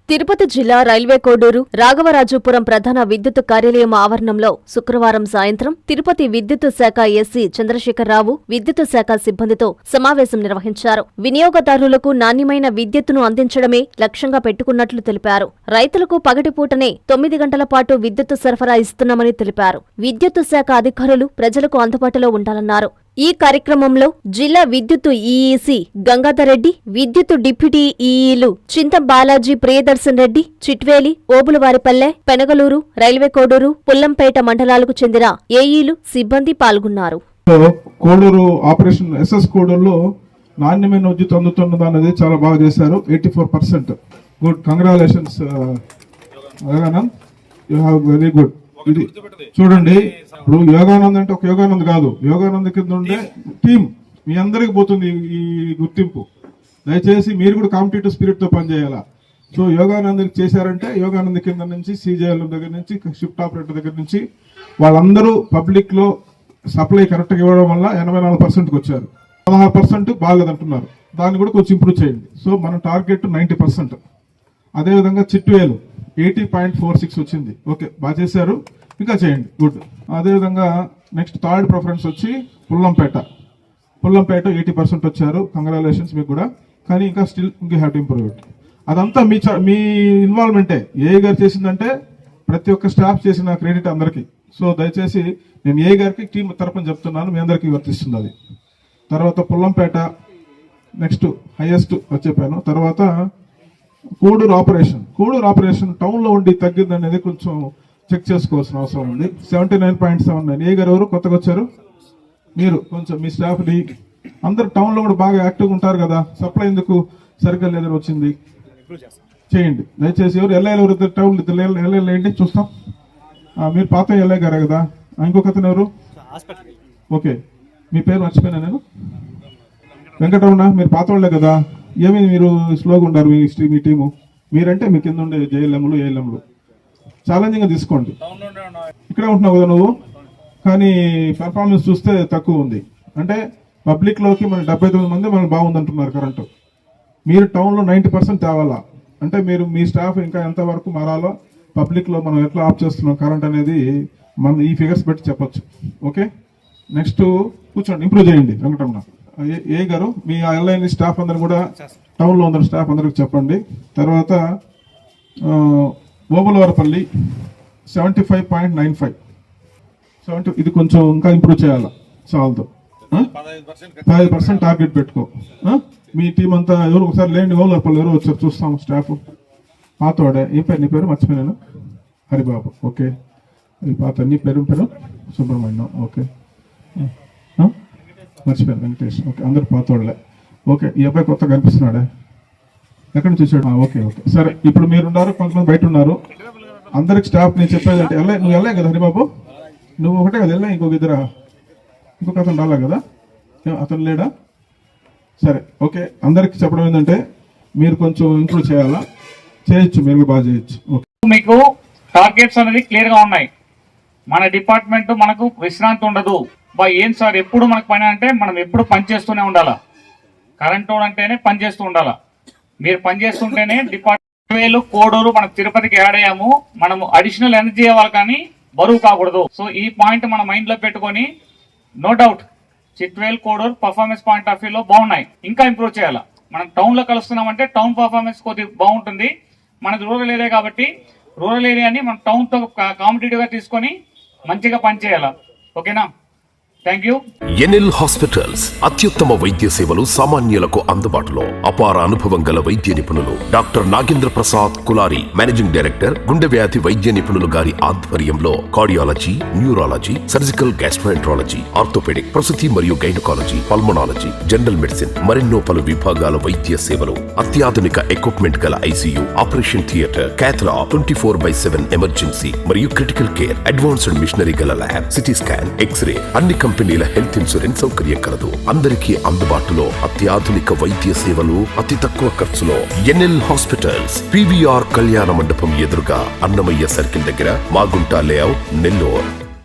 తిరుపతి జిల్లా రైల్వే కోడూరు రాఘవరాజుపురం ప్రధాన విద్యుత్ కార్యాలయం ఆవరణంలో శుక్రవారం సాయంత్రం తిరుపతి విద్యుత్ శాఖ ఎస్సీ చంద్రశేఖరరావు విద్యుత్ శాఖ సిబ్బందితో సమావేశం నిర్వహించారు. వినియోగదారులకు నాణ్యమైన విద్యుత్తును అందించడమే లక్ష్యంగా పెట్టుకున్నట్లు తెలిపారు. రైతులకు పగటిపూటనే 9 గంటల పాటు విద్యుత్ సరఫరా ఇస్తున్నామని తెలిపారు. విద్యుత్ శాఖ అధికారులు ప్రజలకు అందుబాటులో ఉండాలన్నారు. ఈ కార్యక్రమంలో జిల్లా విద్యుత్ ఈఈసీ గంగాధర్ రెడ్డి, విద్యుత్ డిప్యూటీ ఈఈలు చింత బాలాజీ, ప్రియదర్శన్ రెడ్డి, చిట్వేలి, ఓబులవారిపల్లె, పెనగలూరు, రైల్వే కోడూరు, పుల్లంపేట మండలాలకు చెందిన ఏఈలు, సిబ్బంది పాల్గొన్నారు. కోడూరు ఆపరేషన్ ఎస్ఎస్ కోడూరులో నాణ్యమైన విద్యుత్ అందుతున్నది అనేది చాలా బాగా చేశారు. 84%. Good, congratulations you have very good. ఇది చూడండి, ఇప్పుడు యోగానంద్ అంటే ఒక యోగానంద్ కాదు, యోగానంద్ కింద ఉండే టీం మీ అందరికి పోతుంది ఈ గుర్తింపు. దయచేసి మీరు కూడా కాంపిటేటివ్ స్పిరిట్ తో పనిచేయాలా. సో యోగానంద్ చేశారంటే యోగానంద్ కింద నుంచి సీజేఎల్ దగ్గర నుంచి షిఫ్ట్ ఆపరేటర్ దగ్గర నుంచి వాళ్ళందరూ పబ్లిక్ లో సప్లై కరెక్ట్గా ఇవ్వడం వల్ల 84%కి వచ్చారు. 16% బాగాలేదంటున్నారు, దాన్ని కూడా కొంచెం ఇంప్రూవ్ చేయండి. సో మన టార్గెట్ 90%. అదేవిధంగా చిట్వేలు 80.46 వచ్చింది. ఓకే, బాగా చేశారు, ఇంకా చేయండి, గుడ్. అదేవిధంగా నెక్స్ట్ థర్డ్ ప్రిఫరెన్స్ వచ్చి పుల్లంపేట 80% వచ్చారు. కంగ్రాచులేషన్స్ మీకు కూడా, కానీ ఇంకా స్టిల్ ఇంకా హ్యావ్ టు ఇంప్రూవ్ ఇట్. అదంతా మీ ఇన్వాల్వ్మెంటే. ఏ గారు చేసిందంటే ప్రతి ఒక్క స్టాఫ్ చేసిన క్రెడిట్ అందరికీ. సో దయచేసి నేను ఏ గారికి టీం తరపున చెప్తున్నాను, మీ అందరికీ వర్తిస్తుంది అది. తర్వాత పుల్లంపేట నెక్స్ట్ హైయెస్ట్ చెప్పాను. తర్వాత కోడూరు ఆపరేషన్ టౌన్ లో ఉండి తగ్గింది అనేది కొంచెం చెక్ చేసుకోవాల్సిన అవసరం ఉంది. 79.79. ఏ గారు ఎవరు కొత్తగా వచ్చారు? మీరు కొంచెం మీ స్టాఫ్ ని అందరు టౌన్ లో కూడా బాగా యాక్టివ్గా ఉంటారు కదా, సప్లై ఎందుకు సరిగ్గా లేదని వచ్చింది, చేయండి దయచేసి. ఎవరు ఎవరు టౌన్ వేయండి చూస్తాం. మీరు పాత ఎల్ఐ గారే కదా, ఇంకొక అతను ఎవరు? ఓకే, మీ పేరు మర్చిపోయినా నేను. వెంకటరమణ, మీరు పాత వాళ్ళే కదా, ఏమి మీరు స్లోగా ఉన్నారు మీ టీము. మీరంటే మీ కింద ఉండే జేఎల్ఎంలు ఏఎల్ఎంలు ఛాలెంజింగ్ గా తీసుకోండి. ఇక్కడే ఉంటున్నావు కదా నువ్వు, కానీ పెర్ఫార్మెన్స్ చూస్తే తక్కువ ఉంది. అంటే పబ్లిక్ లోకి మన 79 మంది మనకు బాగుందంటున్నారు కరెంటు. మీరు టౌన్ లో 90% తేవాలా. అంటే మీరు మీ స్టాఫ్ ఇంకా ఎంతవరకు మారాలో, పబ్లిక్ లో మనం ఎట్లా ఆఫ్ చేస్తున్నాం కరెంట్ అనేది మనం ఈ ఫిగర్స్ పెట్టి చెప్పొచ్చు. ఓకే, నెక్స్ట్ కూర్చోండి, ఇంప్రూవ్ చేయండి. వెంకటరమణ ఏ గారు మీ ఎల్ఐని స్టాఫ్ అందరు కూడా టౌన్ లో ఉన్న స్టాఫ్ అందరికి చెప్పండి. తర్వాత ఓబులవారిపల్లి 75.95. ఇది కొంచెం ఇంకా ఇంప్రూవ్ చేయాలా. చాలదు, 15% టార్గెట్ పెట్టుకో. మీ టీం అంతా ఎవరు ఒకసారి లేండి. ఓబులవారిపల్లి ఎవరు వచ్చారు చూస్తాం స్టాఫ్. పాతవాడే, ఏ పేరు నీ పేరు మర్చిపోయాను? హరిబాబు. ఓకే, పాత నీ పేరు సుబ్రహ్మణ్యం. ఓకే, మర్చిపోయాను వెంకటేష్. ఓకే, అందరు పాతోళ్ళే. ఓకే, ఈ అబ్బాయి కొత్తగా కనిపిస్తున్నాడే, ఎక్కడి నుంచి వచ్చాడు? ఓకే ఓకే సరే. ఇప్పుడు మీరు ఉన్నారు, కొంతమంది బయట ఉన్నారు. అందరికి స్టాఫ్ నేను చెప్పేది అంటే నువ్వు వెళ్ళే కదా హరిబాబు, నువ్వు ఒకటే కదా వెళ్ళా, ఇంకొక అతను రాలే కదా, అతను లేడా? సరే ఓకే, అందరికి చెప్పడం ఏంటంటే మీరు కొంచెం ఇంప్రూవ్ చేయాలా, చేయొచ్చు, మీరు బాగా చేయొచ్చు. ఓకే, మీకు టార్గెట్స్ అనేది క్లియర్ గా ఉన్నాయి. మన డిపార్ట్మెంట్ మనకు విశ్రాంతి ఉండదు. ఏం సార్ ఎప్పుడు మనకు పని అంటే మనం ఎప్పుడు పని చేస్తూనే ఉండాలా. కరెంటు అంటేనే పని చేస్తూ ఉండాలా. మీరు పని చేస్తుంటేనే డిపార్ట్మెంట్ కోడూరు మనం తిరుపతికి యాడ్ అయ్యాము. మనము అడిషనల్ ఎనర్జీ ఇవ్వాలి కానీ బరువు కాకూడదు. సో ఈ పాయింట్ మన మైండ్ లో పెట్టుకొని no doubt Chitvel Koduru performance point of వ్యూలో బాగున్నాయి, ఇంకా ఇంప్రూవ్ చేయాలా. మనం టౌన్ లో కలుస్తున్నామంటే టౌన్ పర్ఫార్మెన్స్ కొద్దిగా బాగుంటుంది. మనది రూరల్ ఏరియా కాబట్టి రూరల్ ఏరియాని మనం టౌన్ తో కాంపిటేటివ్ గా తీసుకొని మంచిగా పనిచేయాలా. ఓకేనా? Thank you. ఎన్ఎల్ హాస్పిటల్స్ అత్యుత్తమ వైద్య సేవలు సామాన్యులకు అందుబాటులో. అపార అనుభవం గల వైద్య నిపుణులు doctor Nagendra Prasad Kulari, managing director, గుండె వ్యాధి వైద్య నిపుణులు గారి ఆధ్వర్యంలో cardiology, neurology, surgical gastroenterology, orthopaedic, ప్రసూతి మరియు గైనకాలజీ, పల్మనాలజీ, జనరల్ మెడిసిన్, మరెన్నో పలు విభాగాల వైద్య సేవలు. అత్యాధునిక ఎక్విప్మెంట్ గల ఐసీయూ, ఆపరేషన్ థియేటర్, క్యాథ్లా, 24/7 ఎమర్జెన్సీ మరియు క్రిటికల్ కేర్, అడ్వాన్స్డ్ మిషనరీ గల ల్యాబ్, సిటీ స్కాన్, ఎక్స్రే, అన్ని కంపెనీల హెల్త్ ఇన్సూరెన్స్ సౌకర్యం కలదు. అందరికీ అందుబాటులో అత్యాధునిక వైద్య సేవలు అతి తక్కువ ఖర్చులో. ఎన్ఎల్ హాస్పిటల్స్, పివిఆర్ కళ్యాణ మండపం ఎదురుగా, అన్నమయ్య సర్కిల్ దగ్గర, మాగుంట లేఅవుట్, నెల్లూరు.